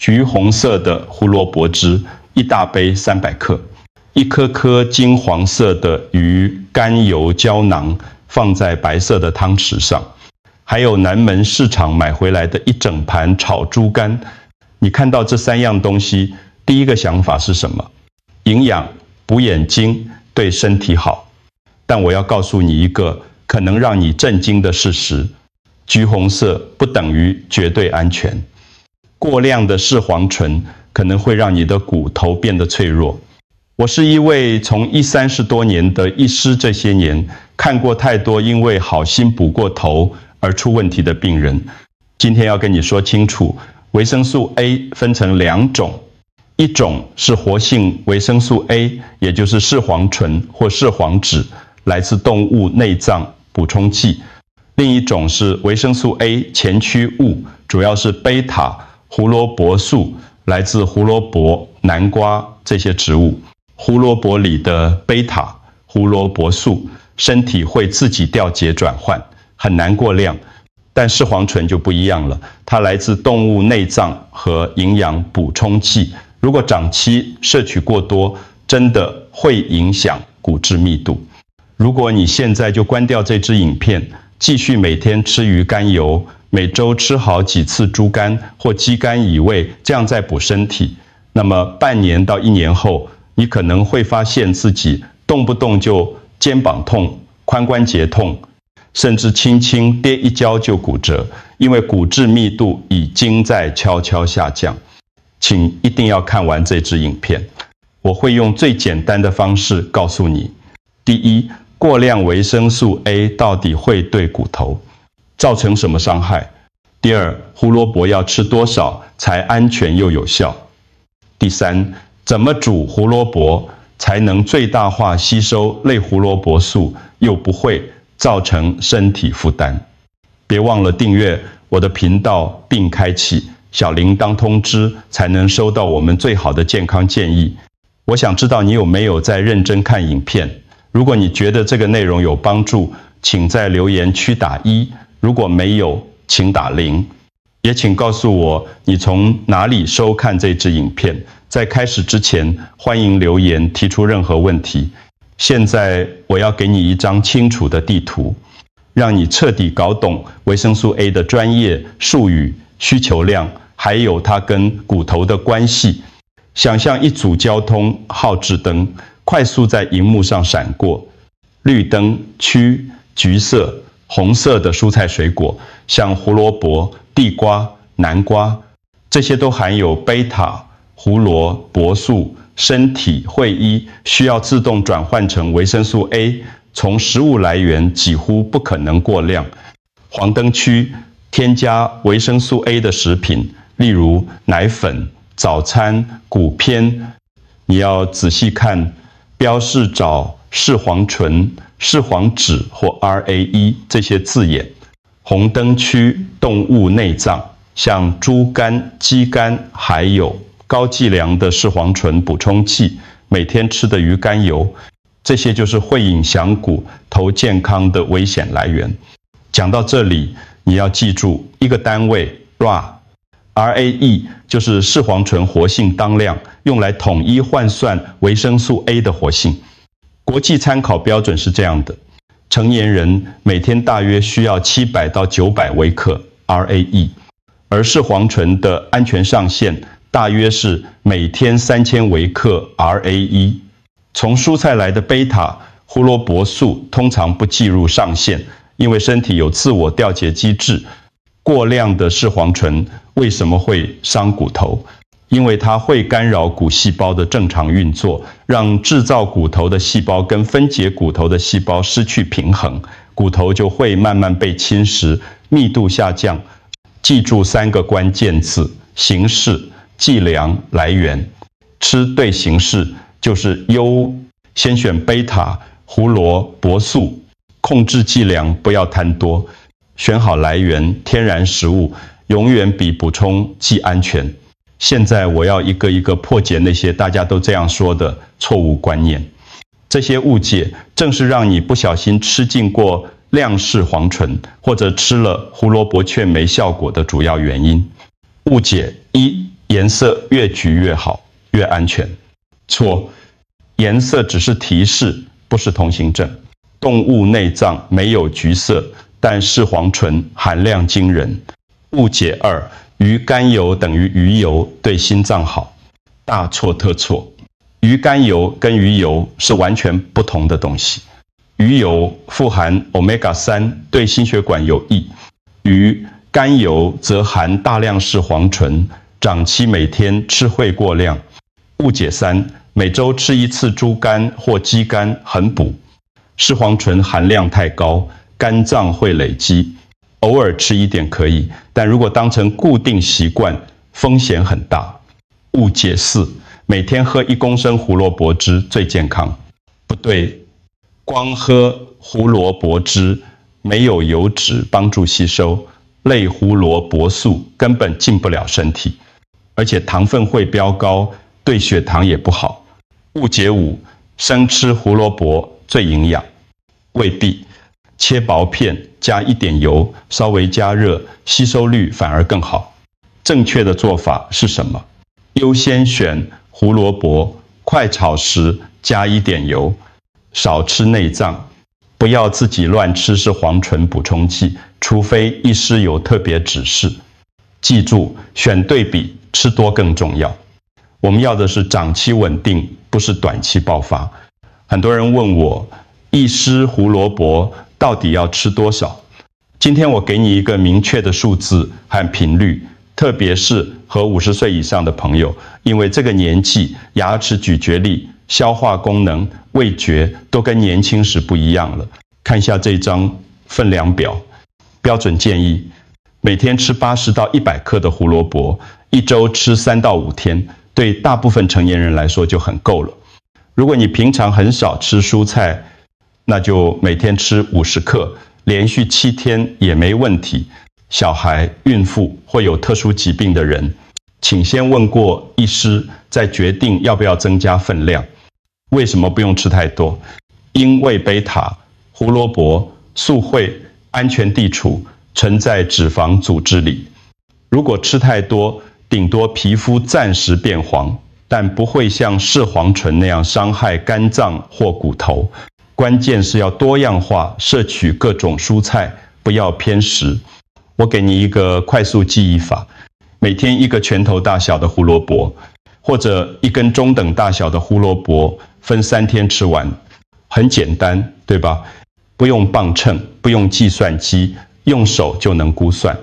橘红色的胡萝卜汁1大杯300克，一颗颗金黄色的鱼肝油胶囊放在白色的汤匙上，还有南门市场买回来的一整盘炒猪肝。你看到这3样东西，第一个想法是什么？营养、补眼睛，对身体好。但我要告诉你一个可能让你震惊的事实：橘红色不等于绝对安全。过量的视黄醇可能会让你的骨头变得脆弱。我是一位从30多年的医师，这些年看过太多因为好心补过头而出问题的病人。今天要跟你说清楚，维生素 A 分成2种，一种是活性维生素 A， 也就是视黄醇或视黄酯，来自动物内脏补充剂；另一种是维生素 A 前驱物，主要是贝塔胡萝卜素，来自胡萝卜、南瓜这些植物。胡萝卜里的贝塔胡萝卜素，身体会自己调节转换，很难过量。但视黄醇就不一样了，它来自动物内脏和营养补充剂，如果长期摄取过多，真的会影响骨质密度。如果你现在就关掉这支影片，继续每天吃鱼肝油，每周吃好几次猪肝或鸡肝以味，这样再补身体，那么半年到1年后，你可能会发现自己动不动就肩膀痛、髋关节痛，甚至轻轻跌一跤就骨折，因为骨质密度已经在悄悄下降。请一定要看完这支影片，我会用最简单的方式告诉你：第一，过量维生素 A 到底会对骨头造成什么伤害？第二，胡萝卜要吃多少才安全又有效？第三，怎么煮胡萝卜才能最大化吸收类胡萝卜素，又不会造成身体负担？别忘了订阅我的频道并开启小铃铛通知，才能收到我们最好的健康建议。我想知道你有没有在认真看影片。如果你觉得这个内容有帮助，请在留言区打1，如果没有，请打0。也请告诉我你从哪里收看这支影片。在开始之前，欢迎留言提出任何问题。现在我要给你一张清楚的地图，让你彻底搞懂维生素 A 的专业术语、需求量，还有它跟骨头的关系。想象一组交通号志灯快速在荧幕上闪过，绿灯区橘色、红色的蔬菜水果，像胡萝卜、地瓜、南瓜，这些都含有贝塔胡萝卜素，身体会依需要自动转换成维生素 A， 从食物来源几乎不可能过量。黄灯区添加维生素 A 的食品，例如奶粉、早餐、谷片，你要仔细看标示找视黄醇、视黄酯或 RAE 这些字眼。红灯区动物内脏，像猪肝、鸡肝，还有高剂量的视黄醇补充剂，每天吃的鱼肝油，这些就是会影响骨头健康的危险来源。讲到这里，你要记住一个单位 RAE 就是视黄醇活性当量，用来统一换算维生素 A 的活性。国际参考标准是这样的：成年人每天大约需要700到900微克 RAE， 而视黄醇的安全上限大约是每天3000微克 RAE。 从蔬菜来的贝塔胡萝卜素通常不计入上限，因为身体有自我调节机制。过量的视黄醇为什么会伤骨头？因为它会干扰骨细胞的正常运作，让制造骨头的细胞跟分解骨头的细胞失去平衡，骨头就会慢慢被侵蚀，密度下降。记住3个关键字：形式、剂量、来源。吃对形式就是先选贝塔胡萝卜素，控制剂量不要贪多。选好来源，天然食物永远比补充剂安全。现在我要一个一个破解那些大家都这样说的错误观念。这些误解正是让你不小心吃进过亮视黄醇，或者吃了胡萝卜却没效果的主要原因。误解1：颜色越橘越好，越安全。错，颜色只是提示，不是通行证。动物内脏没有橘色，但视黄醇含量惊人。误解2，鱼肝油等于鱼油对心脏好。大错特错，鱼肝油跟鱼油是完全不同的东西。鱼油富含 Omega-3，对心血管有益；鱼肝油则含大量视黄醇，长期每天吃会过量。误解3，每周吃1次猪肝或鸡肝很补。视黄醇含量太高，肝脏会累积，偶尔吃一点可以，但如果当成固定习惯，风险很大。误解4，每天喝1公升胡萝卜汁最健康。不对，光喝胡萝卜汁没有油脂帮助吸收，类胡萝卜素根本进不了身体，而且糖分会飙高，对血糖也不好。误解5，生吃胡萝卜最营养。未必，切薄片加1点油，稍微加热，吸收率反而更好。正确的做法是什么？优先选胡萝卜，快炒时加1点油，少吃内脏，不要自己乱吃是黄醇补充剂，除非医师有特别指示。记住，选对比，吃多更重要。我们要的是长期稳定，不是短期爆发。很多人问我，医师胡萝卜到底要吃多少？今天我给你一个明确的数字和频率，特别是和50岁以上的朋友，因为这个年纪牙齿咀嚼力、消化功能、味觉都跟年轻时不一样了。看一下这张分量表，标准建议每天吃80到100克的胡萝卜，1周吃3到5天，对大部分成年人来说就很够了。如果你平常很少吃蔬菜，那就每天吃50克，连续7天也没问题。小孩、孕妇或有特殊疾病的人，请先问过医师，再决定要不要增加分量。为什么不用吃太多？因为贝塔、胡萝卜、素会安全地处，存在脂肪组织里。如果吃太多，顶多皮肤暂时变黄，但不会像视黄醇那样伤害肝脏或骨头。关键是要多样化，摄取各种蔬菜，不要偏食。我给你一个快速记忆法，每天1个拳头大小的胡萝卜，或者1根中等大小的胡萝卜，分3天吃完，很简单，对吧？不用磅秤，不用计算机，用手就能估算。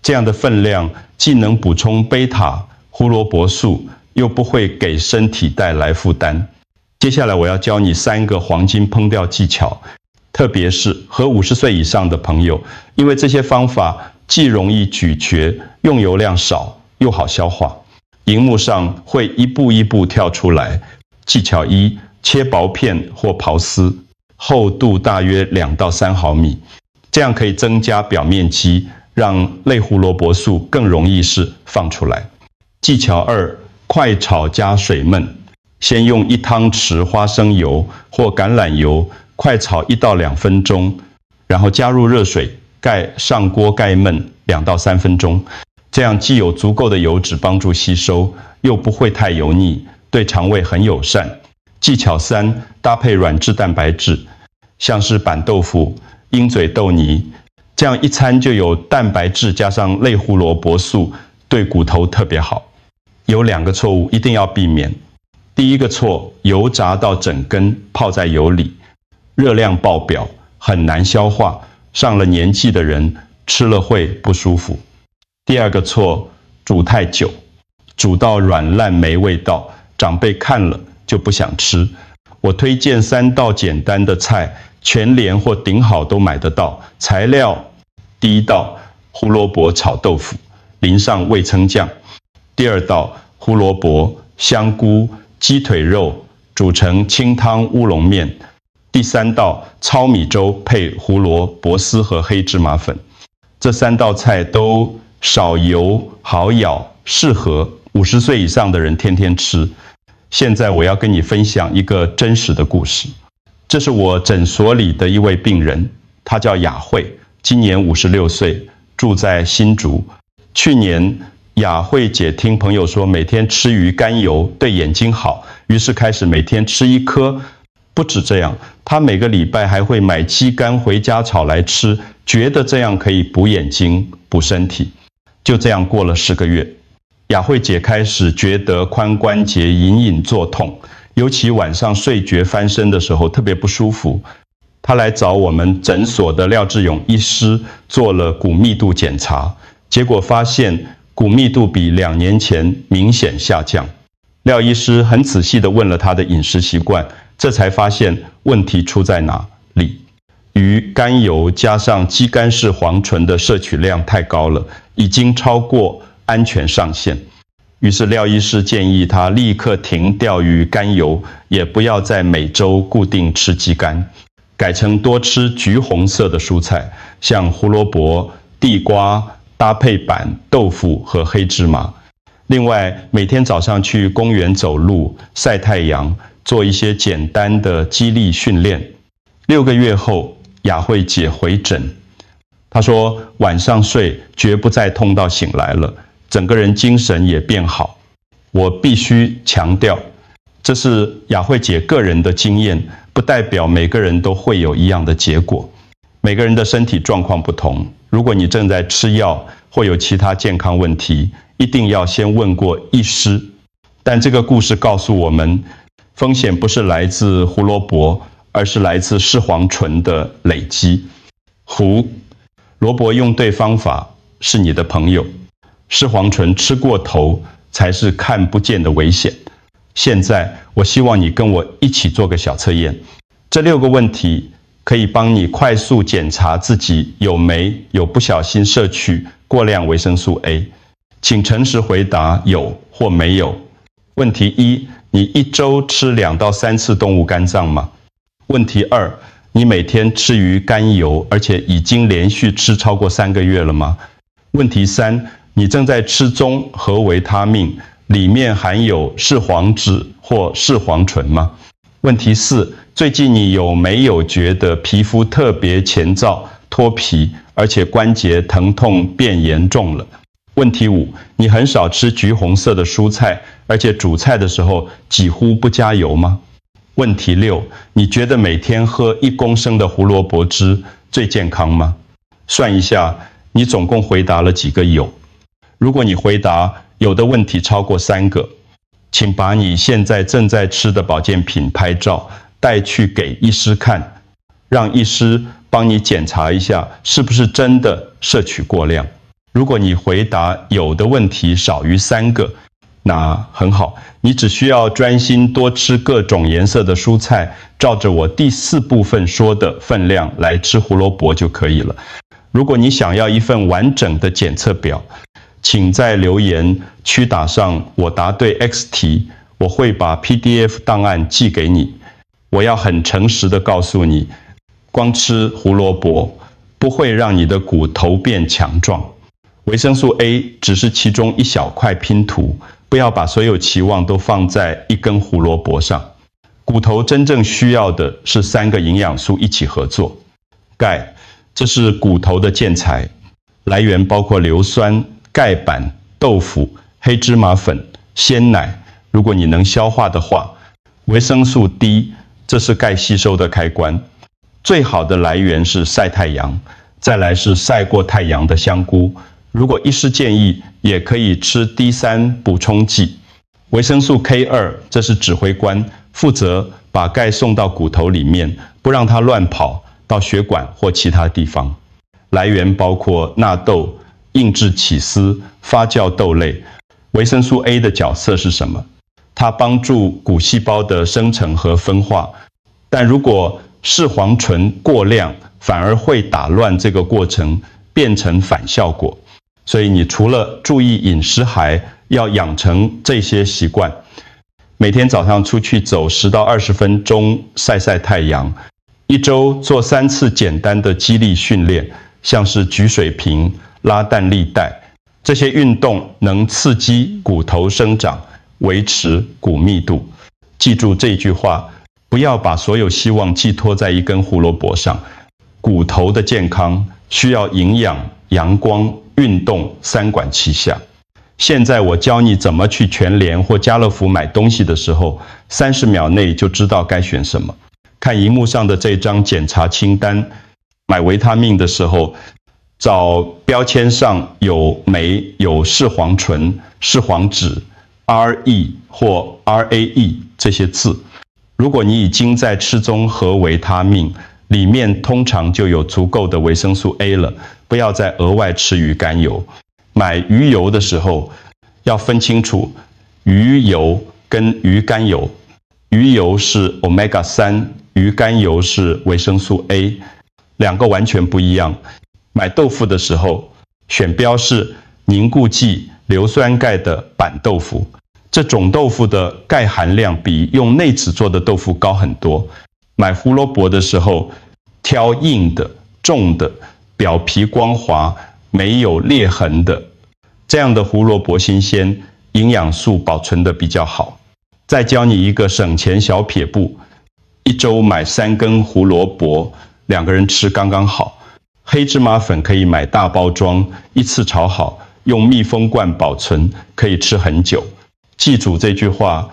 这样的分量既能补充贝塔、胡萝卜素，又不会给身体带来负担。接下来我要教你3个黄金烹调技巧，特别是和50岁以上的朋友，因为这些方法既容易咀嚼，用油量少，又好消化。荧幕上会一步一步跳出来。技巧1，切薄片或刨丝，厚度大约2到3毫米，这样可以增加表面积，让类胡萝卜素更容易是放出来。技巧2，快炒加水焖。先用1汤匙花生油或橄榄油快炒1到2分钟，然后加入热水，上锅盖焖2到3分钟。这样既有足够的油脂帮助吸收，又不会太油腻，对肠胃很友善。技巧3，搭配软质蛋白质，像是板豆腐、鹰嘴豆泥，这样一餐就有蛋白质加上类胡萝卜素，对骨头特别好。有2个错误一定要避免。第一个错，油炸到整根泡在油里，热量爆表，很难消化，上了年纪的人吃了会不舒服。第二个错，煮太久，煮到软烂没味道，长辈看了就不想吃。我推荐3道简单的菜，全联或顶好都买得到。材料：第1道胡萝卜炒豆腐，淋上味噌酱；第2道胡萝卜、香菇、鸡腿肉煮成清汤乌龙面；第3道糙米粥配胡萝卜丝和黑芝麻粉。这3道菜都少油、好咬，适合50岁以上的人天天吃。现在我要跟你分享一个真实的故事。这是我诊所里的一位病人，他叫雅慧，今年56岁，住在新竹。去年雅慧姐听朋友说每天吃鱼肝油对眼睛好，于是开始每天吃1颗。不止这样，她每个礼拜还会买鸡肝回家炒来吃，觉得这样可以补眼睛、补身体。就这样过了10个月，雅慧姐开始觉得髋关节隐隐作痛，尤其晚上睡觉翻身的时候特别不舒服。她来找我们诊所的廖志勇医师做了骨密度检查，结果发现骨密度比2年前明显下降。廖医师很仔细地问了她的饮食习惯，这才发现问题出在哪里。鱼肝油加上肌酐式黄醇的摄取量太高了，已经超过安全上限。于是廖医师建议他立刻停掉鱼肝油，也不要再每周固定吃鸡肝，改成多吃橘红色的蔬菜，像胡萝卜、地瓜，搭配板豆腐和黑芝麻。另外，每天早上去公园走路、晒太阳，做一些简单的肌力训练。6个月后，雅慧姐回诊，她说晚上睡绝不再痛到醒来了，整个人精神也变好。我必须强调，这是雅慧姐个人的经验，不代表每个人都会有一样的结果。每个人的身体状况不同，如果你正在吃药或有其他健康问题，一定要先问过医师。但这个故事告诉我们，风险不是来自胡萝卜，而是来自视黄醇的累积。萝卜用对方法是你的朋友，视黄醇吃过头才是看不见的危险。现在我希望你跟我一起做个小测验，这6个问题可以帮你快速检查自己有没有不小心摄取过量维生素 A， 请诚实回答有或没有。问题1，你1周吃2到3次动物肝脏吗？问题2，你每天吃鱼肝油，而且已经连续吃超过3个月了吗？问题3，你正在吃综合维他命，里面含有视黄质或视黄醇吗？问题4，最近你有没有觉得皮肤特别前燥、脱皮，而且关节疼痛变严重了？问题5，你很少吃橘红色的蔬菜，而且煮菜的时候几乎不加油吗？问题6，你觉得每天喝1公升的胡萝卜汁最健康吗？算一下，你总共回答了几个有？如果你回答有的问题超过3个，请把你现在正在吃的保健品拍照带去给医师看，让医师帮你检查一下是不是真的摄取过量。如果你回答有的问题少于3个，那很好，你只需要专心多吃各种颜色的蔬菜，照着我第4部分说的分量来吃胡萝卜就可以了。如果你想要一份完整的检测表，请在留言区打上我答对 X 题，我会把 PDF 档案寄给你。我要很诚实的告诉你，光吃胡萝卜不会让你的骨头变强壮，维生素 A 只是其中一小块拼图，不要把所有期望都放在一根胡萝卜上。骨头真正需要的是3个营养素一起合作。钙，这是骨头的建材，来源包括硫酸、钙板、豆腐、黑芝麻粉、鲜奶，如果你能消化的话。维生素 D， 这是钙吸收的开关，最好的来源是晒太阳，再来是晒过太阳的香菇。如果医师建议，也可以吃 D3 补充剂。维生素 K2， 这是指挥官，负责把钙送到骨头里面，不让它乱跑到血管或其他地方。来源包括纳豆、硬质起司、发酵豆类。维生素 A 的角色是什么？它帮助骨细胞的生成和分化，但如果视黄醇过量，反而会打乱这个过程，变成反效果。所以你除了注意饮食，还要养成这些习惯。每天早上出去走10到20分钟，晒晒太阳。1周做3次简单的肌力训练，像是举水瓶、拉弹力带。这些运动能刺激骨头生长，维持骨密度。记住这句话，不要把所有希望寄托在一根胡萝卜上。骨头的健康需要营养、阳光、运动3管齐下。现在我教你怎么去全联或家乐福买东西的时候，30秒内就知道该选什么。看荧幕上的这张检查清单，买维他命的时候，找标签上有镁、有视黄醇、视黄酯、RE 或 RAE 这些字。如果你已经在吃综合维他命，里面通常就有足够的维生素 A 了，不要再额外吃鱼肝油。买鱼油的时候，要分清楚鱼油跟鱼肝油。鱼油是 Omega-3， 鱼肝油是维生素 A， 两个完全不一样。买豆腐的时候，选标示凝固剂硫酸钙的板豆腐，这种豆腐的钙含量比用内酯做的豆腐高很多。买胡萝卜的时候，挑硬的、重的、表皮光滑、没有裂痕的，这样的胡萝卜新鲜，营养素保存得比较好。再教你一个省钱小撇步，1周买3根胡萝卜，2个人吃刚刚好。黑芝麻粉可以买大包装，一次炒好，用密封罐保存，可以吃很久。记住这句话，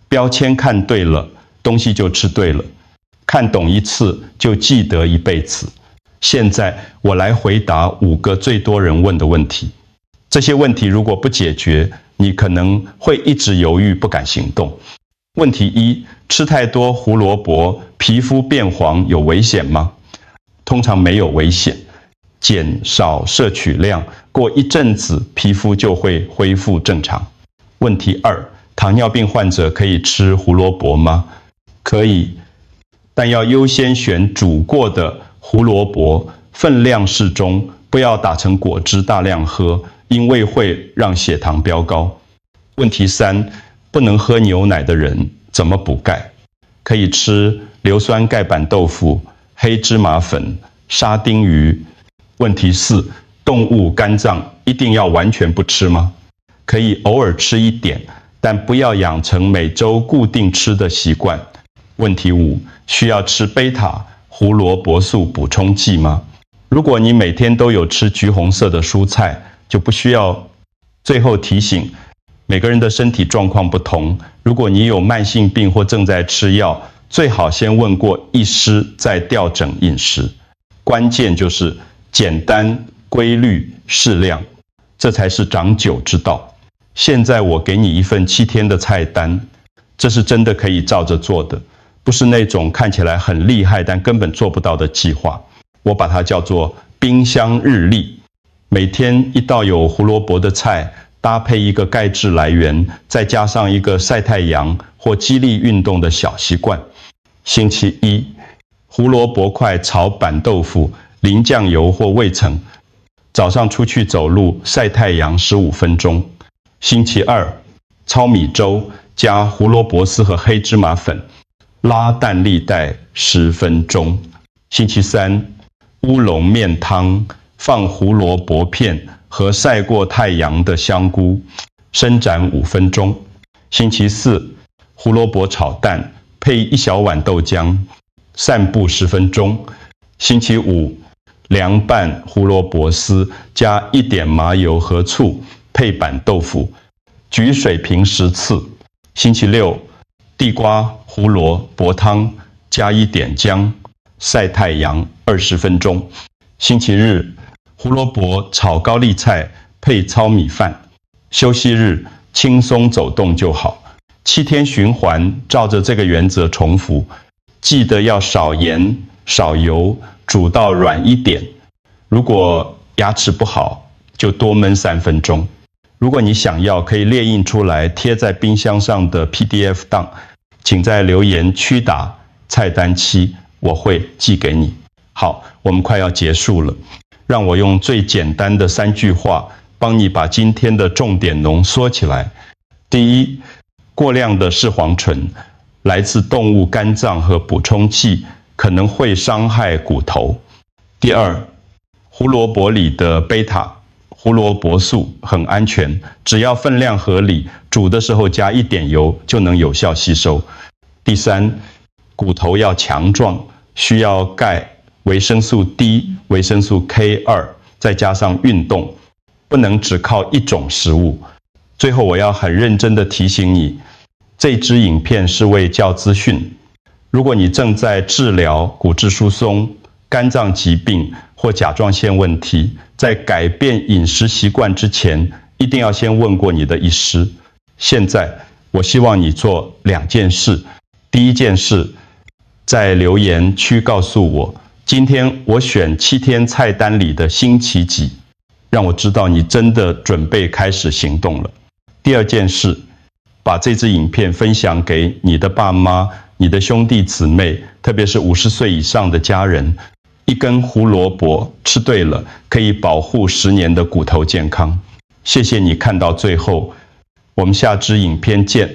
标签看对了，东西就吃对了。看懂一次就记得一辈子。现在我来回答5个最多人问的问题。这些问题如果不解决，你可能会一直犹豫不敢行动。问题1：吃太多胡萝卜，皮肤变黄有危险吗？通常没有危险，减少摄取量，过一阵子皮肤就会恢复正常。问题2：糖尿病患者可以吃胡萝卜吗？可以，但要优先选煮过的胡萝卜，分量适中，不要打成果汁大量喝，因为会让血糖飙高。问题3：不能喝牛奶的人怎么补钙？可以吃硫酸钙板豆腐、黑芝麻粉、沙丁鱼。问题4：动物肝脏一定要完全不吃吗？可以偶尔吃一点，但不要养成每周固定吃的习惯。问题5：需要吃贝塔胡萝卜素补充剂吗？如果你每天都有吃橘红色的蔬菜，就不需要。最后提醒，每个人的身体状况不同，如果你有慢性病或正在吃药，最好先问过医师再调整饮食。关键就是简单、规律、适量，这才是长久之道。现在我给你一份7天的菜单，这是真的可以照着做的，不是那种看起来很厉害但根本做不到的计划。我把它叫做冰箱日历。每天一道有胡萝卜的菜，搭配一个钙质来源，再加上一个晒太阳或肌力运动的小习惯。星期1，胡萝卜块炒板豆腐，淋酱油或味噌。早上出去走路晒太阳15分钟。星期2，糙米粥加胡萝卜丝和黑芝麻粉，拉蛋粒带10分钟。星期3，乌龙面汤，放胡萝卜片和晒过太阳的香菇，伸展5分钟。星期4，胡萝卜炒蛋，配1小碗豆浆，散步10分钟。星期5，凉拌胡萝卜丝加1点麻油和醋，配板豆腐，举水平10次。星期6，地瓜胡萝卜汤加1点姜，晒太阳20分钟。星期日，胡萝卜炒高丽菜配糙米饭。休息日轻松走动就好。7天循环，照着这个原则重复。记得要少盐少油，煮到软一点。如果牙齿不好，就多焖3分钟。如果你想要，可以列印出来贴在冰箱上的 PDF 档，请在留言区打菜单7，我会寄给你。好，我们快要结束了，让我用最简单的3句话帮你把今天的重点浓缩起来。第1，过量的视黄醇来自动物肝脏和补充剂，可能会伤害骨头。第2，胡萝卜里的贝塔胡萝卜素很安全，只要分量合理，煮的时候加1点油就能有效吸收。第3，骨头要强壮，需要钙、维生素 D、维生素 K2，再加上运动，不能只靠一种食物。最后，我要很认真的提醒你，这支影片是为教资讯。如果你正在治疗骨质疏松、肝脏疾病或甲状腺问题，在改变饮食习惯之前，一定要先问过你的医师。现在，我希望你做2件事。第一件事，在留言区告诉我，今天我选7天菜单里的星期几，让我知道你真的准备开始行动了。第二件事，把这支影片分享给你的爸妈、你的兄弟姊妹，特别是50岁以上的家人。一根胡萝卜吃对了，可以保护10年的骨头健康。谢谢你看到最后，我们下支影片见。